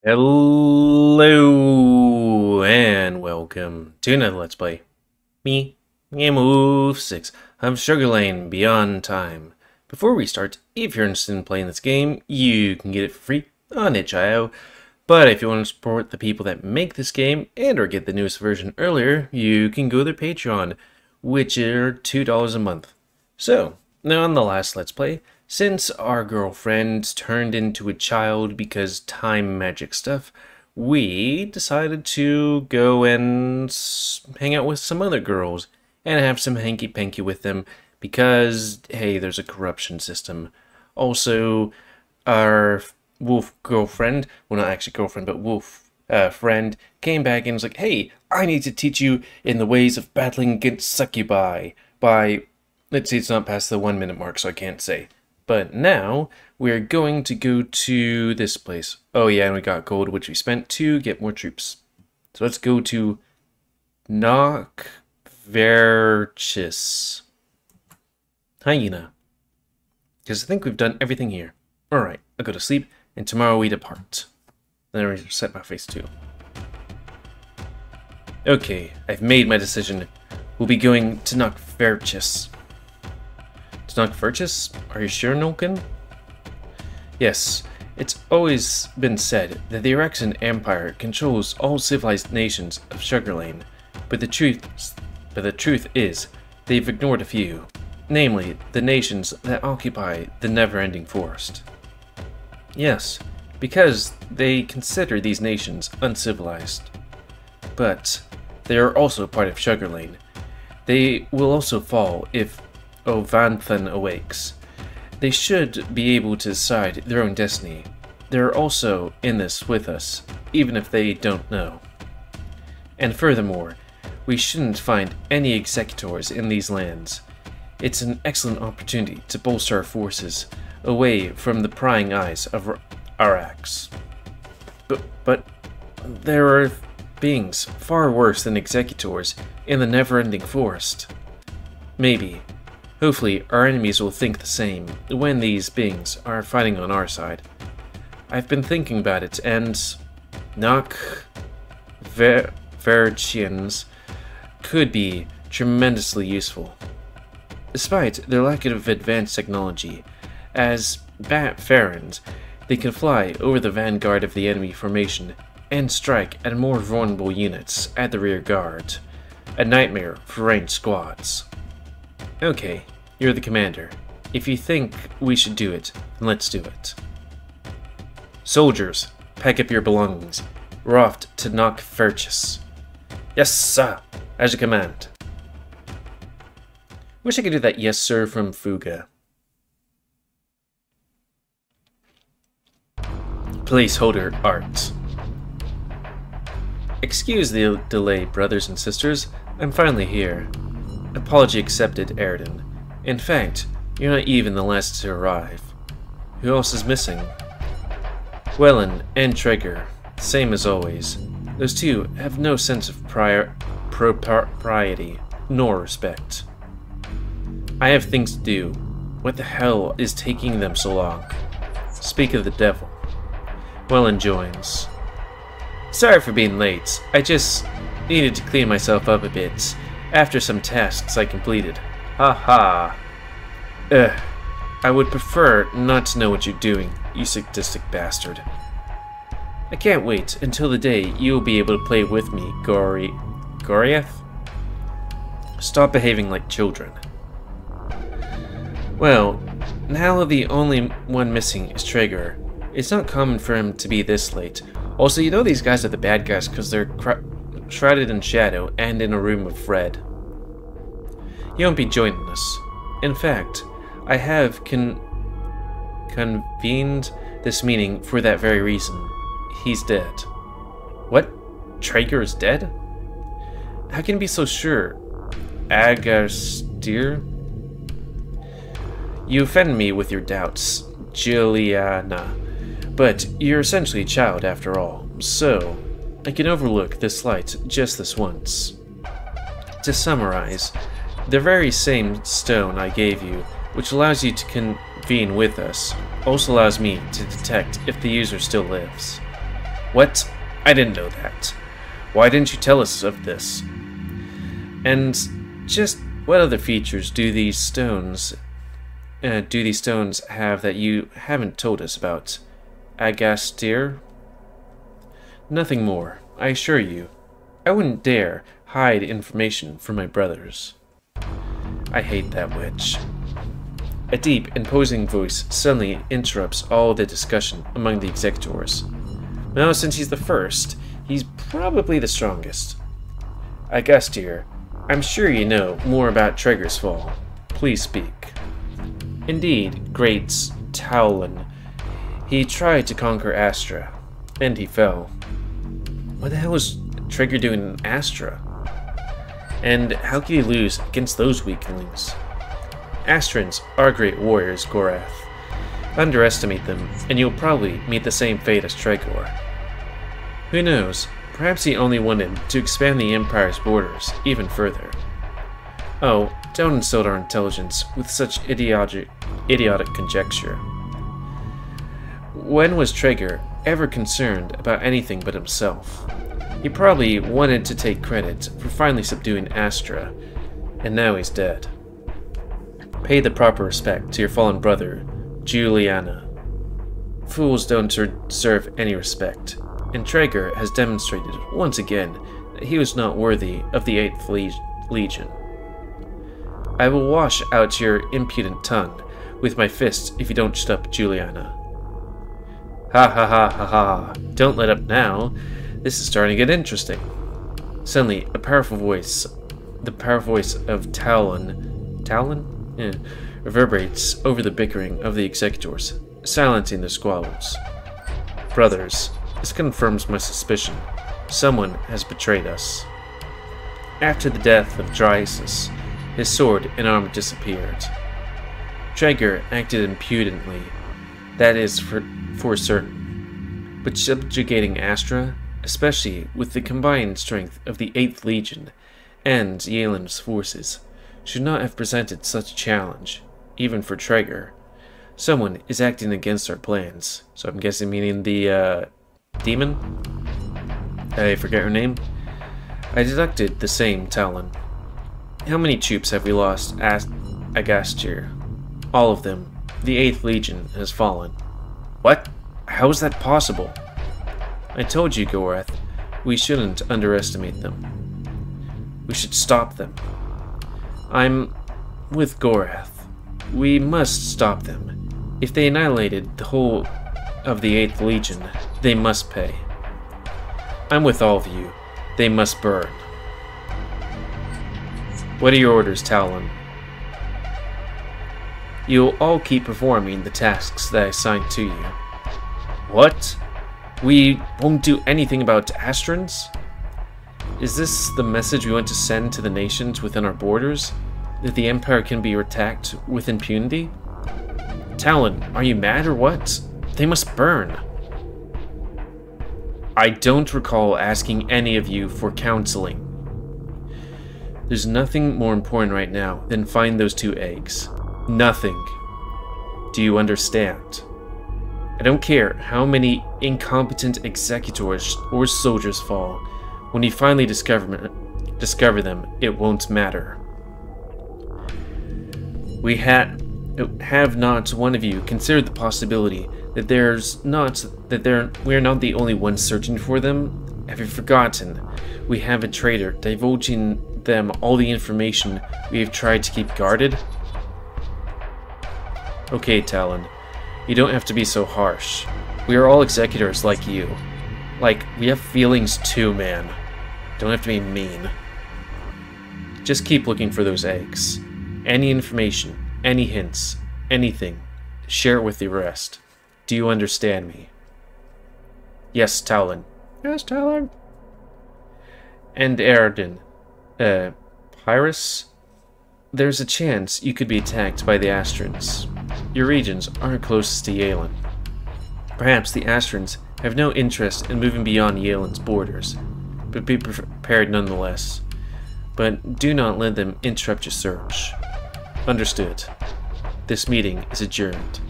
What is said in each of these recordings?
Hello and welcome to another Let's Play. Me, GamerWolfSix of Shuggerlain Beyond Time. Before we start, if you're interested in playing this game, you can get it for free on itch.io. But if you want to support the people that make this game and or get the newest version earlier, you can go to their Patreon, which are $2 a month. So, now on the last Let's Play, since our girlfriend turned into a child because time magic stuff, we decided to go and hang out with some other girls and have some hanky-panky with them because, hey, there's a corruption system. Also, our wolf girlfriend, well, not actually girlfriend, but wolf friend, came back and was like, hey, I need to teach you in the ways of battling against succubi by, let's see, it's not past the 1 minute mark, so I can't say. But now, we're going to go to this place. Oh yeah, and we got gold, which we spent to get more troops. So let's go to Nocverchis. Hyena. Because I think we've done everything here. Alright, I'll go to sleep, and tomorrow we depart. Then I reset my face too. Okay, I've made my decision. We'll be going to Nocverchis. Nocverchis? Are you sure, Nulkan? Yes, it's always been said that the Erexian Empire controls all civilized nations of Shuggerlain, but the truth is, they've ignored a few, namely the nations that occupy the never-ending forest. Yes, because they consider these nations uncivilized. But they are also part of Shuggerlain. They will also fall if Ovanthan awakes. They should be able to decide their own destiny. They're also in this with us, even if they don't know. And furthermore, we shouldn't find any executors in these lands. It's an excellent opportunity to bolster our forces away from the prying eyes of Arax. But there are beings far worse than executors in the never-ending forest. Maybe. Hopefully, our enemies will think the same when these beings are fighting on our side. I've been thinking about it, and Nocverchians could be tremendously useful. Despite their lack of advanced technology, as Bat-Farons, they can fly over the vanguard of the enemy formation and strike at more vulnerable units at the rear guard. A nightmare for ranged squads. Okay, you're the commander. If you think we should do it, then let's do it. Soldiers, pack up your belongings. We're off to Nocverchis. Yes, sir, as you command. Wish I could do that yes, sir from Fuga. Placeholder art. Excuse the delay, brothers and sisters. I'm finally here. Apology accepted, Erden. In fact, you're not even the last to arrive. Who else is missing? Wellen and Traeger, same as always. Those two have no sense of propriety, nor respect. I have things to do. What the hell is taking them so long? Speak of the devil. Wellen joins. Sorry for being late. I just needed to clean myself up a bit after some tasks I completed. Haha. I would prefer not to know what you're doing, you sadistic bastard. I can't wait until the day you'll be able to play with me, Goriath? Stop behaving like children. Well, now the only one missing is Traeger. It's not common for him to be this late. Also, you know these guys are the bad guys because they're shrouded in shadow and in a room of red. You won't be joining us. In fact, I have convened this meeting for that very reason. He's dead. What? Traeger is dead? How can you be so sure? Agastir? You offend me with your doubts, Juliana. But you're essentially a child after all, so I can overlook this slight just this once. To summarize, the very same stone I gave you, which allows you to convene with us, also allows me to detect if the user still lives. What? I didn't know that. Why didn't you tell us of this? And just what other features do these stones have that you haven't told us about? Ashtera? Nothing more, I assure you. I wouldn't dare hide information from my brothers. I hate that witch. A deep, imposing voice suddenly interrupts all the discussion among the executors. Now, since he's the first, he's probably the strongest. Ashtera, I'm sure you know more about Traeger's fall. Please speak. Indeed, great Taulan. He tried to conquer Ashtera, and he fell. What the hell was Traeger doing in Ashtera? And how could he lose against those weaklings? Ashterans are great warriors, Gorath. Underestimate them, and you'll probably meet the same fate as Traeger. Who knows? Perhaps he only wanted to expand the Empire's borders even further. Oh, don't insult our intelligence with such idiotic conjecture. When was Traeger ever concerned about anything but himself? He probably wanted to take credit for finally subduing Ashtera, and now he's dead. Pay the proper respect to your fallen brother, Juliana. Fools don't deserve any respect, and Traeger has demonstrated once again that he was not worthy of the 8th Legion. I will wash out your impudent tongue with my fist if you don't shut up, Juliana. Ha ha ha ha ha. Don't let up now. This is starting to get interesting. Suddenly, the powerful voice of Taulan? Reverberates over the bickering of the executors, silencing their squabbles. Brothers, this confirms my suspicion. Someone has betrayed us. After the death of Drascys, his sword and armor disappeared. Traeger acted impudently, that is for certain. But subjugating Ashtera, especially with the combined strength of the 8th Legion and Yelan's forces, should not have presented such a challenge, even for Traeger. Someone is acting against our plans, so I'm guessing meaning the, demon? I forget her name. I deducted the same Talon. How many troops have we lost at Ashtera? All of them. The 8th Legion has fallen. What? How is that possible? I told you, Gorath, we shouldn't underestimate them. We should stop them. I'm with Gorath. We must stop them. If they annihilated the whole of the 8th Legion, they must pay. I'm with all of you. They must burn. What are your orders, Talon? You'll all keep performing the tasks that I assigned to you. What? We won't do anything about Ashterans? Is this the message we want to send to the nations within our borders? That the Empire can be attacked with impunity? Talon, are you mad or what? They must burn. I don't recall asking any of you for counseling. There's nothing more important right now than find those 2 eggs. Nothing. Do you understand? I don't care how many incompetent executors or soldiers fall. When you finally discover them, it won't matter. We have not one of you considered the possibility that we are not the only ones searching for them? Have you forgotten? We have a traitor divulging them all the information we have tried to keep guarded? Okay, Talon, you don't have to be so harsh. We are all executors like you. Like, we have feelings too, man. Don't have to be mean. Just keep looking for those eggs. Any information, any hints, anything, share it with the rest. Do you understand me? Yes, Talon. Yes, Talon. And Aradin. Pyrrhus? There's a chance you could be attacked by the Ashterans. Your regions aren't closest to Yelan. Perhaps the Ashterans have no interest in moving beyond Yelan's borders, but be prepared nonetheless. But do not let them interrupt your search. Understood. This meeting is adjourned.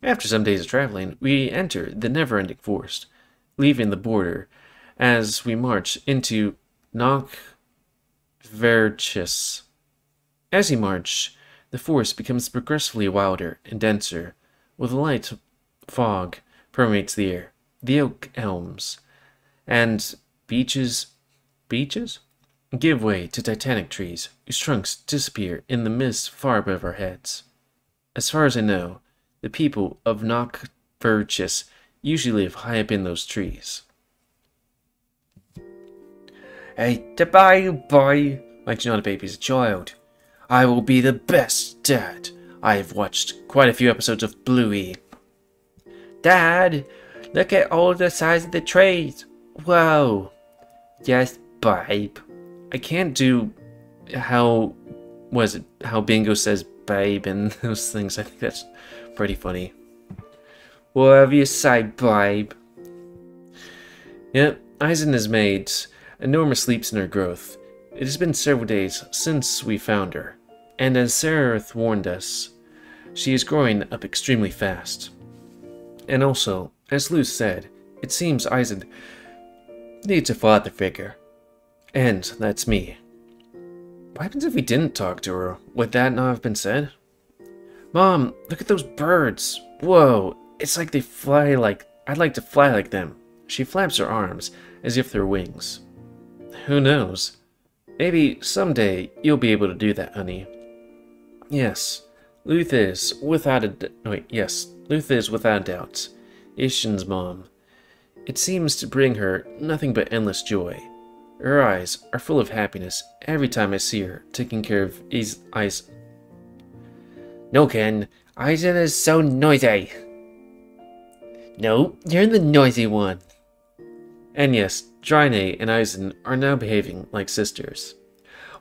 After some days of traveling, we enter the never-ending forest, leaving the border as we march into Nocverchis. As we march, the forest becomes progressively wilder and denser, with a light fog permeates the air. The oak elms and beeches give way to titanic trees whose trunks disappear in the mist far above our heads. As far as I know, the people of Nocverchis usually live high up in those trees. Hey, boy, like you're not a baby, as a child. I will be the best dad. I have watched quite a few episodes of Bluey. Dad, look at all the size of the trees. Whoa. Yes, babe. I can't do how Bingo says babe and those things. I think that's pretty funny. Whatever you say, babe. Yep, Eisen has made enormous leaps in her growth. It has been several days since we found her, and as Sereth warned us, she is growing up extremely fast. And also, as Luce said, it seems Eisen needs a father figure. And that's me. What happens if we didn't talk to her? Would that not have been said? Mom, look at those birds. Whoa, it's like they fly like... I'd like to fly like them. She flaps her arms as if they're wings. Who knows? Maybe someday you'll be able to do that, honey. Yes, Luth is without a doubt Ishin's mom. It seems to bring her nothing but endless joy. Her eyes are full of happiness every time I see her taking care of Eisen. Nulkan, Eisen is so noisy. No, you're the noisy one. And yes, Draine and Eisen are now behaving like sisters.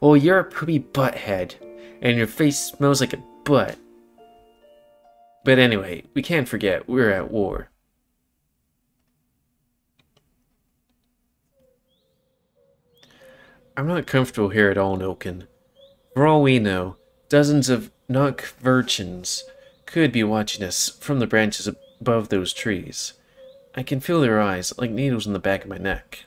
Oh, you're a poopy butthead, and your face smells like a butt. But anyway, we can't forget we're at war. I'm not comfortable here at all, Nulkan. For all we know, dozens of Nocverchins could be watching us from the branches above those trees. I can feel their eyes like needles in the back of my neck.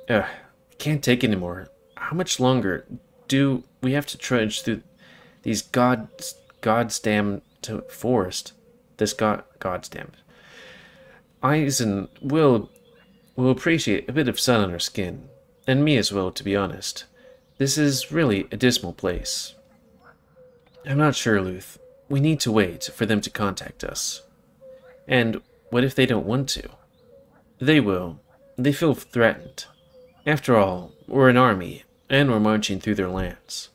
Ugh, I can't take anymore. How much longer do we have to trudge through these goddamn forest? This goddamn. Eisen will appreciate a bit of sun on her skin, and me as well, to be honest. This is really a dismal place. I'm not sure, Luth. We need to wait for them to contact us. And what if they don't want to? They will. They feel threatened. After all, we're an army, and we're marching through their lands.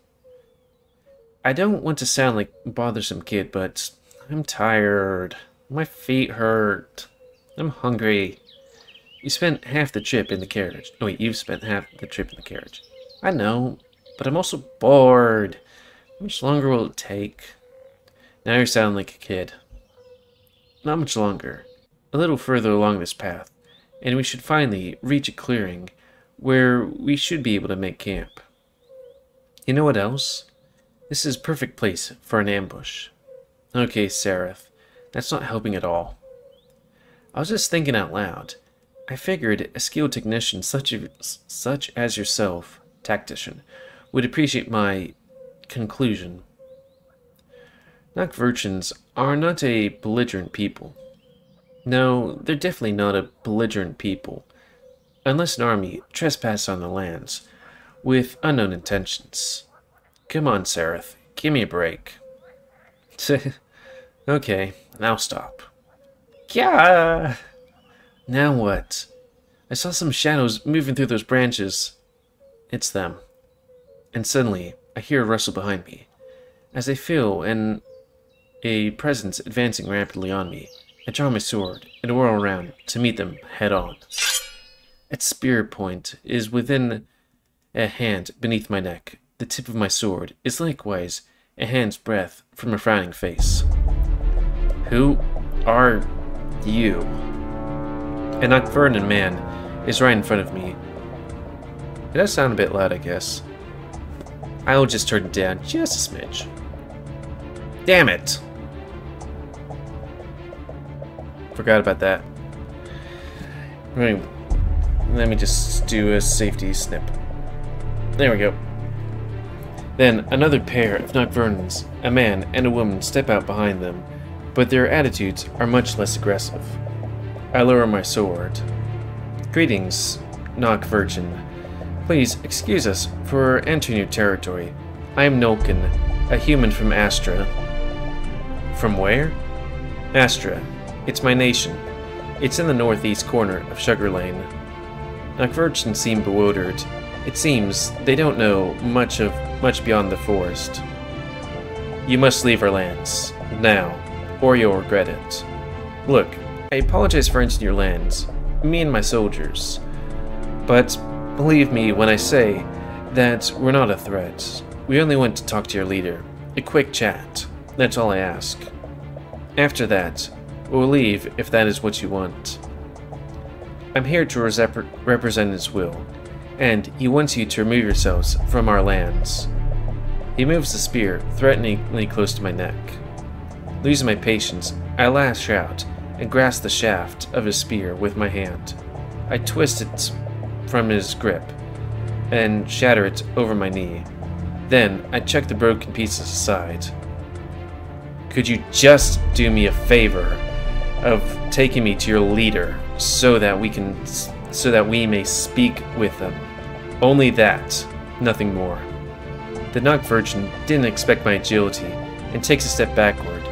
I don't want to sound like a bothersome kid, but I'm tired. My feet hurt. I'm hungry. You spent half the trip in the carriage. Oh wait, you've spent half the trip in the carriage. I know, but I'm also bored. How much longer will it take? Now you're sounding like a kid. Not much longer. A little further along this path, and we should finally reach a clearing where we should be able to make camp. You know what else? This is a perfect place for an ambush. Okay, Sereth, that's not helping at all. I was just thinking out loud. I figured a skilled technician such as yourself, tactician, would appreciate my conclusion. Nocverchins are not a belligerent people. No, they're definitely not a belligerent people, unless an army trespasses on their lands with unknown intentions. Come on, Sereth, give me a break. Okay, now stop. Yeah. Now what? I saw some shadows moving through those branches. It's them. And suddenly, I hear a rustle behind me. As I feel a presence advancing rapidly on me, I draw my sword and whirl around to meet them head-on. Its spear point is within a hand beneath my neck. The tip of my sword is likewise a hand's breadth from a frowning face. Who are you? An Nocverchis man is right in front of me. It does sound a bit loud, I guess. I will just turn it down just a smidge. Damn it! Forgot about that. Right. Let me just do a safety snip. There we go. Then another pair of Nocverchis, a man and a woman, step out behind them, but their attitudes are much less aggressive. I lower my sword. Greetings, Nocverchis. Please excuse us for entering your territory. I am Nulkan, a human from Ashtera. From where? Ashtera. It's my nation. It's in the northeast corner of Shuggerlain. Nocverchis seem bewildered. It seems they don't know much beyond the forest. You must leave our lands, now, or you'll regret it. Look, I apologize for entering your lands, me and my soldiers. But believe me when I say that we're not a threat. We only want to talk to your leader. A quick chat. That's all I ask. After that, we'll leave if that is what you want. I'm here to represent his will, and he wants you to remove yourselves from our lands. He moves the spear threateningly close to my neck. Losing my patience, I lash out and grasp the shaft of his spear with my hand. I twist it from his grip and shatter it over my knee. Then I chuck the broken pieces aside. Could you just do me a favor of taking me to your leader so that we may speak with them? Only that, nothing more. The Nocverchis didn't expect my agility and takes a step backward,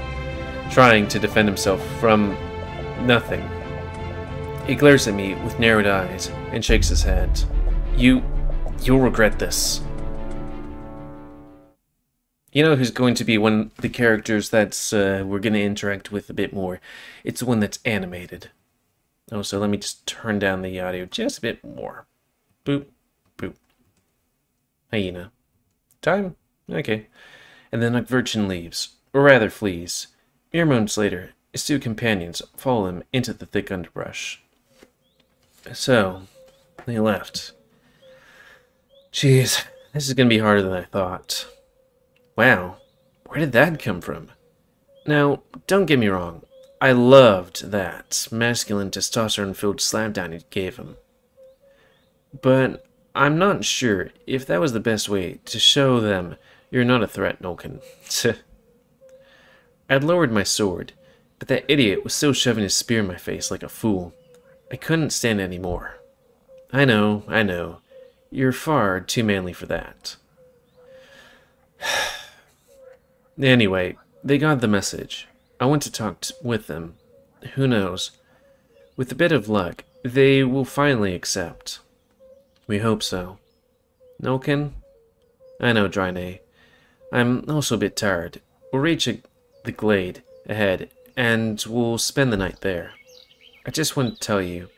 trying to defend himself from nothing. He glares at me with narrowed eyes and shakes his head. You'll regret this. You know who's going to be one of the characters that's we're going to interact with a bit more? It's the one that's animated. Oh, so let me just turn down the audio just a bit more. Boop, boop. Hyena. Time? Okay. And then Nocverchis leaves, or rather flees. Mere moments later, his two companions follow him into the thick underbrush. So, they left. Jeez, this is going to be harder than I thought. Wow, where did that come from? Now, don't get me wrong. I loved that masculine testosterone-filled slamdown he gave him. But I'm not sure if that was the best way to show them you're not a threat, Nulkan. I'd lowered my sword, but that idiot was still shoving his spear in my face like a fool. I couldn't stand it anymore. I know. You're far too manly for that. Anyway, they got the message. I went to talk with them. Who knows? With a bit of luck, they will finally accept. We hope so. Nulkan? I know, Drascys. I'm also a bit tired. We'll reach the glade ahead, and we'll spend the night there. I just want to tell you,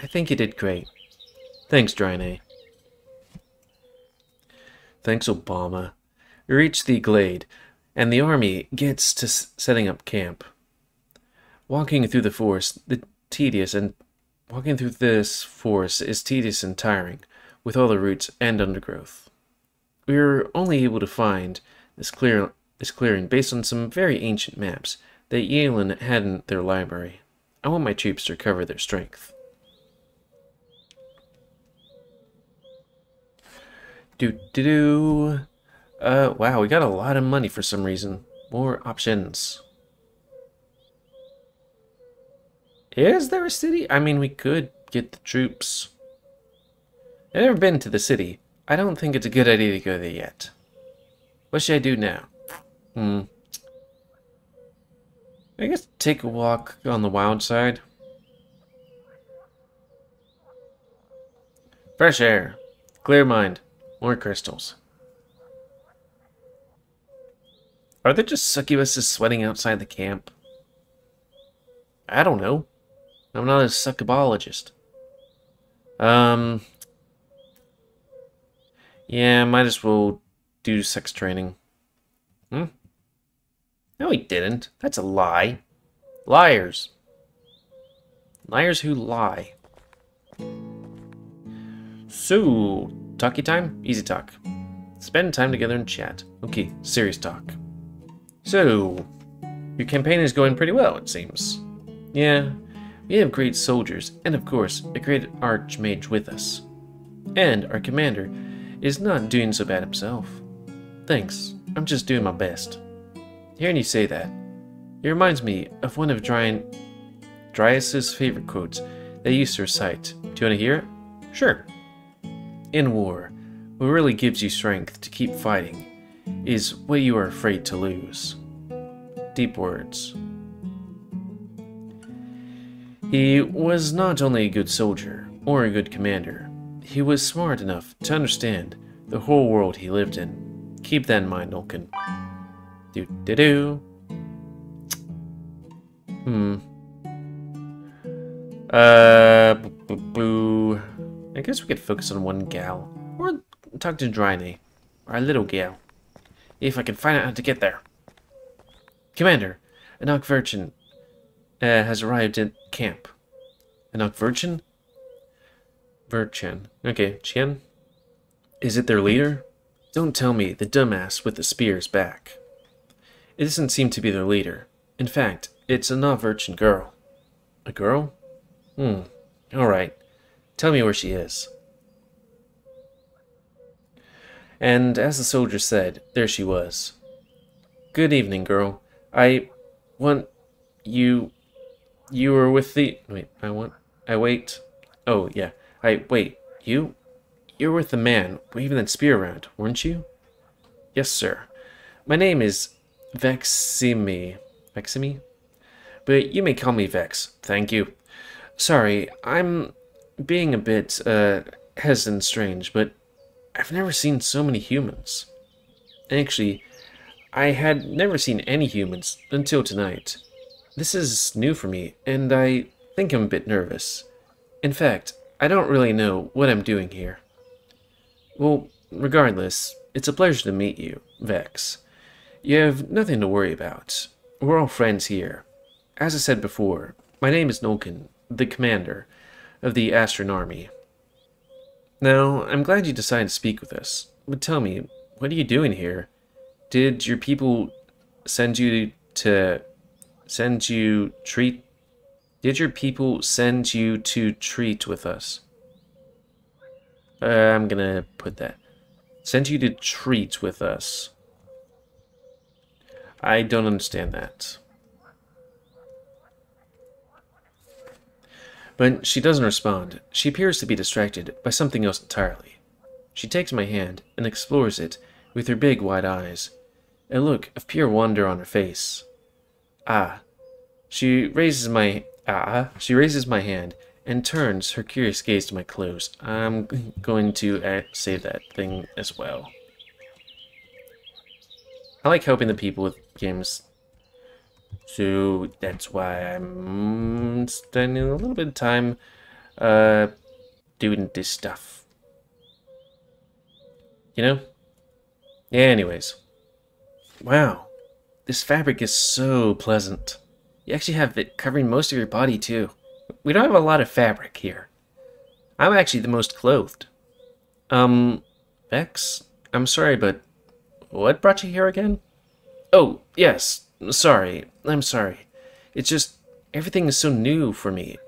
I think you did great. Thanks, Drascys. Thanks, Obama. We reach the glade, and the army gets to setting up camp. Walking through this forest is tedious and tiring, with all the roots and undergrowth. We were only able to find this clearing based on some very ancient maps that Yalen had in their library. I want my troops to recover their strength. Wow, we got a lot of money for some reason. More options. Is there a city? I mean, we could get the troops. I've never been to the city. I don't think it's a good idea to go there yet. What should I do now? I guess take a walk on the wild side. Fresh air. Clear mind. More crystals. Are there just succubuses sweating outside the camp? I don't know. I'm not a succubologist. Yeah, might as well do sex training. No, he didn't. That's a lie. Liars. Liars who lie. So, talkie time? Easy talk. Spend time together and chat. Okay, serious talk. So, your campaign is going pretty well, it seems. Yeah, We have great soldiers, and of course, a great archmage with us. And our commander is not doing so bad himself. Thanks, I'm just doing my best. Hearing you say that, it reminds me of one of Drascys' favorite quotes that he used to recite. Do you want to hear it? Sure. In war, what really gives you strength to keep fighting is what you are afraid to lose. Deep words. He was not only a good soldier or a good commander, he was smart enough to understand the whole world he lived in. Keep that in mind, Nulkan. Do-do-do. Boo. I guess we could focus on one gal. Or talk to Draine, our little gal. If I can find out how to get there. Commander, a Nocverchis has arrived at camp. A Nocverchis? Verchan. Okay, Chen? Is it their leader? Don't tell me the dumbass with the spear's back. It doesn't seem to be their leader. In fact, it's a Nocverchis girl. A girl? Alright. Tell me where she is. And as the soldier said, there she was. Good evening, girl. I want you... You were with the... Wait, wait. Oh, yeah. Wait. You were with the man waving that spear around, weren't you? Yes, sir. My name is Veximi. Veximi? But you may call me Vex. Thank you. Sorry, I'm being a bit, hesitant and strange, but I've never seen so many humans. Actually, I had never seen any humans until tonight. This is new for me, and I think I'm a bit nervous. In fact, I don't really know what I'm doing here. Well, regardless, it's a pleasure to meet you, Vex. You have nothing to worry about. We're all friends here. As I said before, my name is Nulkan, the commander of the Astran army. Now, I'm glad you decided to speak with us, but tell me, what are you doing here? Did your people send you to treat with us? I'm gonna put that. Send you to treat with us. I don't understand that. But she doesn't respond. She appears to be distracted by something else entirely. She takes my hand and explores it with her big wide eyes, a look of pure wonder on her face. She raises my hand and turns her curious gaze to my clothes. I'm going to save that thing as well. I like helping the people with games, so that's why I'm spending a little bit of time doing this stuff. You know? Yeah, anyways. Wow. This fabric is so pleasant. You actually have it covering most of your body, too. We don't have a lot of fabric here. I'm actually the most clothed. Vex? I'm sorry, but what brought you here again? Oh, yes. Sorry. I'm sorry. It's just, everything is so new for me.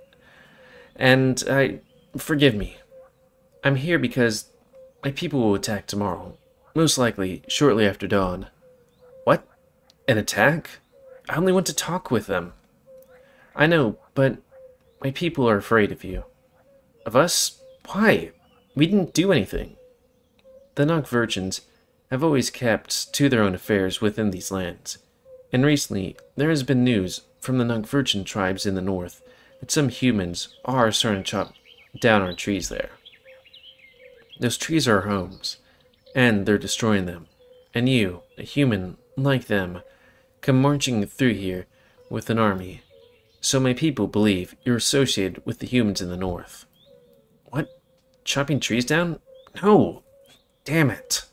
And forgive me. I'm here because my people will attack tomorrow. Most likely, shortly after dawn. What? An attack? I only want to talk with them. I know, but my people are afraid of you. Of us? Why? We didn't do anything. The Nocverchis have always kept to their own affairs within these lands, and recently there has been news from the Nocverchis tribes in the north that some humans are starting to chop down our trees there. Those trees are our homes, and they're destroying them, and you, a human like them, come marching through here with an army. So my people believe you're associated with the humans in the north. What? Chopping trees down? No! Damn it!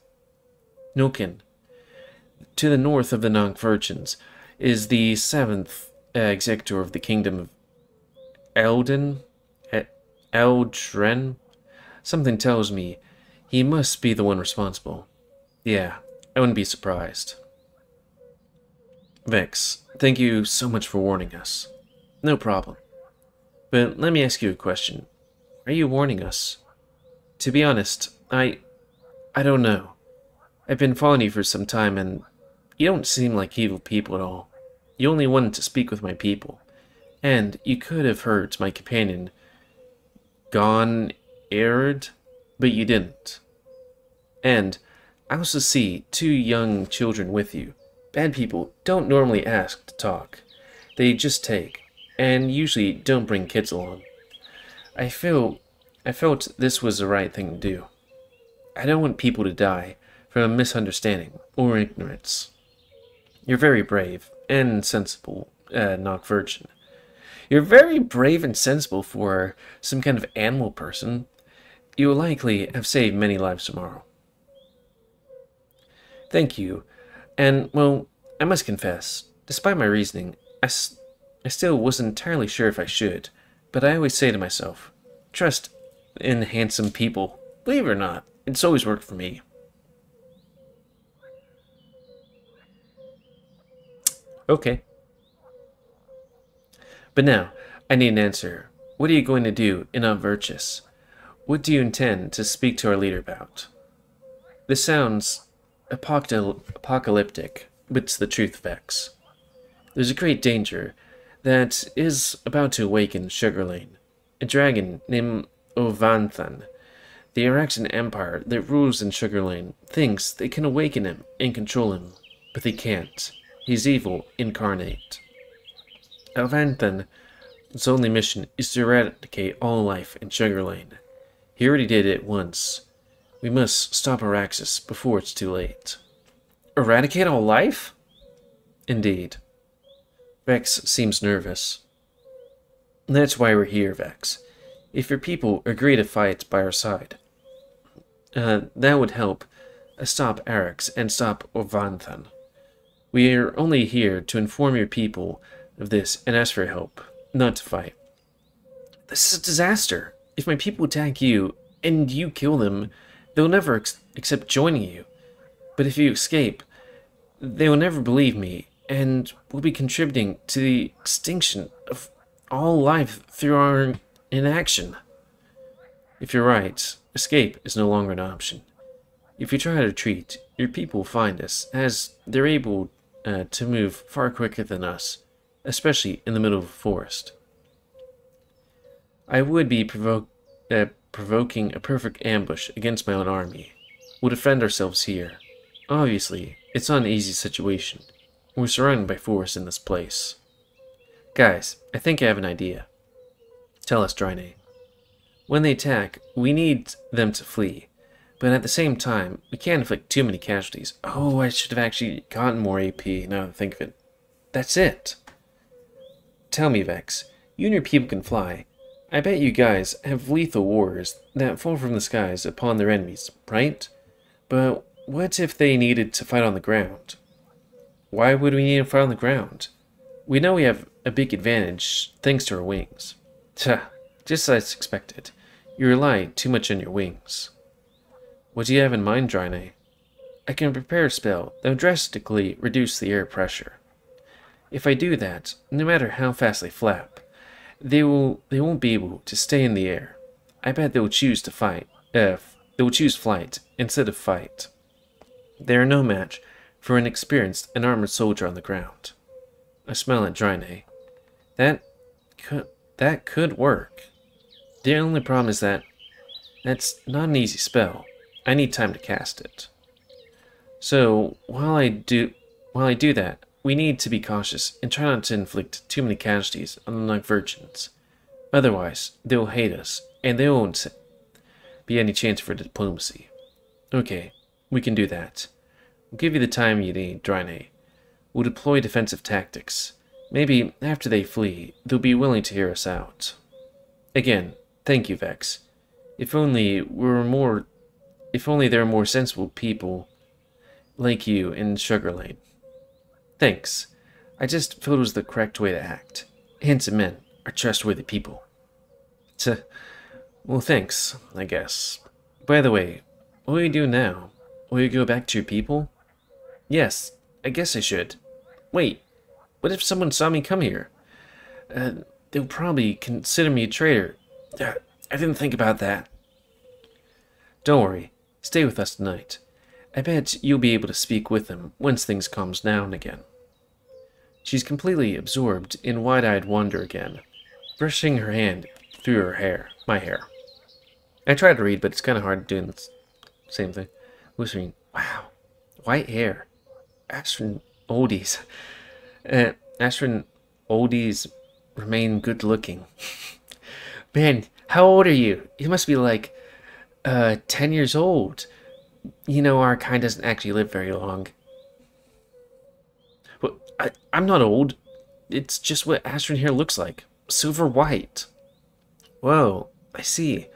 Nulkan, to the north of the Nocverchis, is the 7th executor of the kingdom of Eldren? Something tells me he must be the one responsible. Yeah, I wouldn't be surprised. Vex, thank you so much for warning us. No problem. But let me ask you a question. Are you warning us? To be honest, I don't know. I've been following you for some time, and you don't seem like evil people at all. You only wanted to speak with my people, and you could have hurt my companion, gone Arid, but you didn't. And I also see 2 young children with you. Bad people don't normally ask to talk. They just take, and usually don't bring kids along. I felt this was the right thing to do. I don't want people to die from a misunderstanding or ignorance. You're very brave and sensible, Nocverchis. You're very brave and sensible for some kind of animal person. You will likely have saved many lives tomorrow. Thank you. And, well, I must confess, despite my reasoning, I still wasn't entirely sure if I should, but I always say to myself, trust in handsome people. Believe it or not, it's always worked for me. Okay. But now, I need an answer. What are you going to do in Nulkan? What do you intend to speak to our leader about? This sounds apocalyptic, but it's the truth, Vex. There's a great danger that is about to awaken Shuggerlain. A dragon named Ovanthan, the Araxan Empire that rules in Shuggerlain, thinks they can awaken him and control him, but they can't. He's evil incarnate. Ovanthan's only mission is to eradicate all life in Shuggerlain. He already did it once. We must stop Araxis before it's too late. Eradicate all life? Indeed. Vex seems nervous. That's why we're here, Vex. If your people agree to fight by our side, that would help stop Arax and stop Ovanthan. We are only here to inform your people of this and ask for help, not to fight. This is a disaster. If my people attack you and you kill them, they'll never accept joining you. But if you escape, they will never believe me and will be contributing to the extinction of all life through our inaction. If you're right, escape is no longer an option. If you try to retreat, your people will find us, as they're able to move far quicker than us, especially in the middle of a forest. I would be provoking a perfect ambush against my own army. We'll defend ourselves here. Obviously, it's not an easy situation. We're surrounded by forest in this place. Guys, I think I have an idea. Tell us, Drascys. When they attack, we need them to flee. But at the same time, we can't inflict too many casualties. Oh, I should have actually gotten more AP, now that I think of it. That's it. Tell me, Vex, you and your people can fly. I bet you guys have lethal warriors that fall from the skies upon their enemies, right? But what if they needed to fight on the ground? Why would we need to fight on the ground? We know we have a big advantage thanks to our wings. Just as expected. You rely too much on your wings. What do you have in mind, Drascys? I can prepare a spell that will drastically reduce the air pressure. If I do that, no matter how fast they flap, they won't be able to stay in the air. I bet they'll choose to fight. They'll choose flight instead of fight. They are no match for an experienced and armored soldier on the ground. I smile at Drascys. That could work. The only problem is that that's not an easy spell. I need time to cast it. So while I do that, we need to be cautious and try not to inflict too many casualties on the Nocverchis. Otherwise, they will hate us, and there won't be any chance for diplomacy. Okay, we can do that. We'll give you the time you need, Drascys. We'll deploy defensive tactics. Maybe after they flee, they'll be willing to hear us out. Again, thank you, Vex. If only there were more sensible people like you in Shuggerlain. Thanks. I just felt it was the correct way to act. Handsome men are trustworthy people. Well, thanks, I guess. By the way, what will you do now? Will you go back to your people? Yes, I guess I should. Wait, what if someone saw me come here? they'll probably consider me a traitor. I didn't think about that. Don't worry. Stay with us tonight. I bet you'll be able to speak with them once things calms down again. She's completely absorbed in wide-eyed wonder again, brushing her hand through her hair, my hair. I tried to read, but it's kind of hard doing the same thing. Whispering, wow, white hair. Astron oldies. Astron oldies remain good-looking. Man, how old are you? You must be like 10 years old. You know, our kind doesn't actually live very long. Well, I'm not old. It's just what Astron hair looks like. Silver white. Whoa, I see.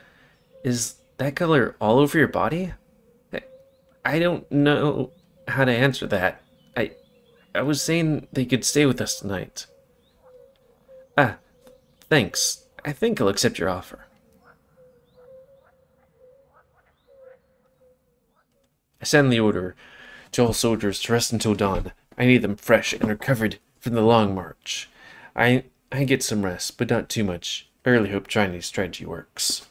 Is that color all over your body? I don't know how to answer that. I was saying they could stay with us tonight. Ah, thanks. I think I'll accept your offer. I send the order to all soldiers to rest until dawn. I need them fresh and recovered from the long march. I get some rest, but not too much. I really hope Chinese strategy works.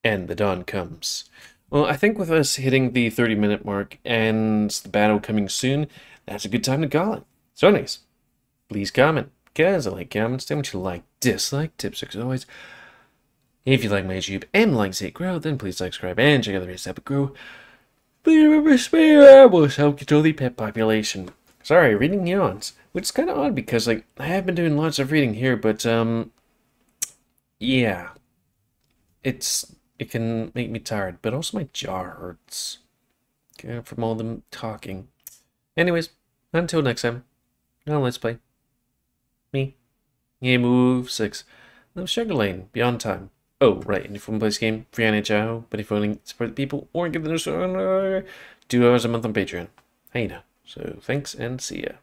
And the dawn comes. Well, I think with us hitting the 30-minute mark and the battle coming soon, that's a good time to call it. So anyways, please comment, because I like comments. Tell me what you like, dislike, tips, as always. If you like my YouTube and like to see it grow, then please like, subscribe, and check out the rest of it grow. Please remember, spare animals help control the pet population. Sorry, reading yawns, which is kind of odd because like I have been doing lots of reading here, but yeah, it can make me tired, but also my jaw hurts from all them talking. Anyways, until next time, now let's play. Me, GamerWolfSix, of Shuggerlain, Beyond Time. Oh, right, and if you want to play this game, free on HIO, but if you want to support the people or give the news on $2 a month on Patreon. Hey, now. So, thanks and see ya.